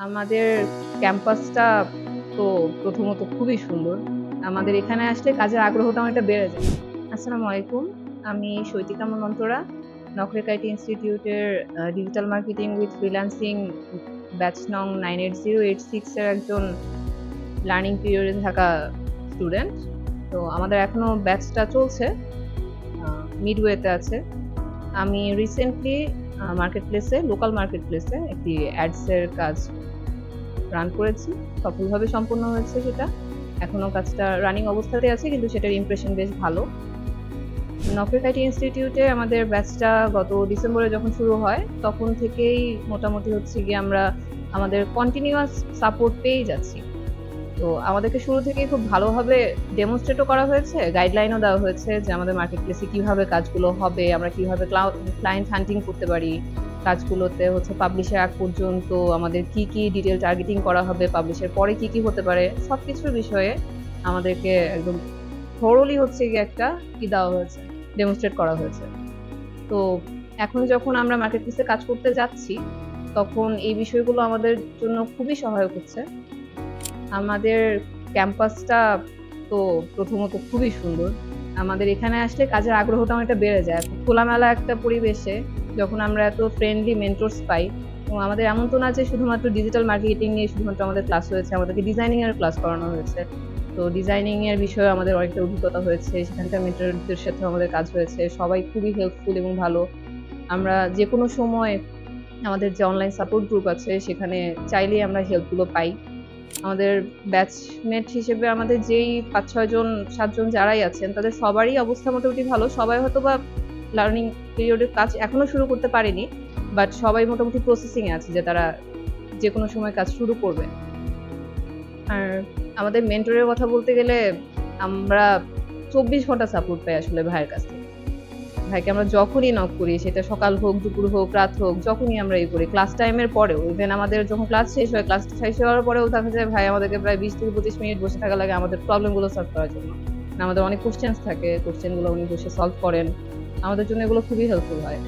আমাদের ক্যাম্পাসটা তো প্রথমত খুবই সুন্দর। আমাদের এখানে আসলে কাজের আগ্রহটা অনেকটা বেড়ে যায়। আসসালামু আলাইকুম। আমি শৈতিকা মনন্তরা, নকরেক আইটি ইনস্টিটিউটের digital marketing with freelancing batch নং 98086 এর একজন লার্নিং পিরিয়ডে থাকা স্টুডেন্ট। তো আমাদের এখনো ব্যাচটা চলছে, মিডওয়েতে আছে। আমি রিসেন্টলি লোকাল মার্কেট প্লেসে একটি অ্যাডসের কাজ রান করেছি। সফলভাবে সম্পন্ন হয়েছে সেটা। এখনো কাজটা রানিং অবস্থাতে আছে, কিন্তু সেটার ইমপ্রেশন বেশ ভালো। নকরেক আইটি ইনস্টিটিউটে আমাদের ব্যাচটা গত ডিসেম্বরে যখন শুরু হয়, তখন থেকেই মোটামুটি হচ্ছে গিয়ে আমরা আমাদের কন্টিনিউয়াস সাপোর্ট পেয়েই যাচ্ছি। তো আমাদেরকে শুরু থেকেই খুব ভালোভাবে ডেমনস্ট্রেটও করা হয়েছে, গাইডলাইনও দেওয়া হয়েছে যে আমাদের মার্কেট প্লেসে কীভাবে কাজগুলো হবে, আমরা কীভাবে ক্লায়েন্ট হান্টিং করতে পারি, কাজগুলোতে হচ্ছে পাবলিশের আগ পর্যন্ত আমাদের কি কি ডিটেল টার্গেটিং করা হবে, পাবলিশের পরে কি কি হতে পারে, সব কিছুর বিষয়ে আমাদেরকে একদম থরোলি হচ্ছে গিয়ে একটা দেওয়া হয়েছে, ডেমনস্ট্রেট করা হয়েছে। তো এখন যখন আমরা মার্কেট প্লেসে কাজ করতে যাচ্ছি, তখন এই বিষয়গুলো আমাদের জন্য খুবই সহায়ক হচ্ছে। আমাদের ক্যাম্পাসটা তো প্রথমত খুবই সুন্দর। আমাদের এখানে আসলে কাজের আগ্রহটা অনেকটা বেড়ে যায়। খোলামেলা একটা পরিবেশে যখন আমরা এত ফ্রেন্ডলি মেন্টরস পাই, এবং আমাদের এমন তো না যে শুধুমাত্র ডিজিটাল মার্কেটিং নিয়ে শুধুমাত্র আমাদের ক্লাস হয়েছে, আমাদেরকে ডিজাইনিং এর ক্লাস করানো হয়েছে। তো ডিজাইনিং এর বিষয়ে আমাদের অনেকটা অভিজ্ঞতা হয়েছে, সেখানকার মেন্টরদের সাথে আমাদের কাজ হয়েছে। সবাই খুবই হেল্পফুল এবং ভালো। আমরা যে কোনো সময় আমাদের যে অনলাইন সাপোর্ট গ্রুপ আছে, সেখানে চাইলেই আমরা হেল্পগুলো পাই। আমাদের ব্যাচমেট হিসেবে আমাদের যেই ৫-৬ জন ৭ জন যারাই আছেন, তাদের সবারই অবস্থা মোটামুটি ভালো। সবাই হয়তোবা লার্নিং পিরিয়ডের কাজ এখনো শুরু করতে পারেনি, বাট সবাই মোটামুটি প্রসেসিং এ আছে যে তারা যেকোনো সময় কাজ শুরু করবে। আর আমাদের মেন্টরের কথা বলতে গেলে, আমরা ২৪ ঘন্টা সাপোর্ট পাই আসলে ভাইয়ের কাছ থেকে। ভাইকে আমরা যখনই নক করি, সেটা সকাল হোক, দুপুর হোক, রাত হোক, যখনই আমরা করি, ক্লাস টাইমের পরেও, ইভেন আমাদের যখন ক্লাস শেষ হয়, ক্লাস শেষ হওয়ার পরেও দেখা যায় ভাই আমাদেরকে প্রায় ২০ থেকে ২৫ মিনিট বসে থাকা লাগে আমাদের প্রবলেমগুলো সলভ করার জন্য। আমাদের অনেক কোশ্চেনস থাকে, কোশ্চেনগুলো উনি বসে সলভ করেন। আমাদের জন্য এগুলো খুবই হেল্পফুল হয়।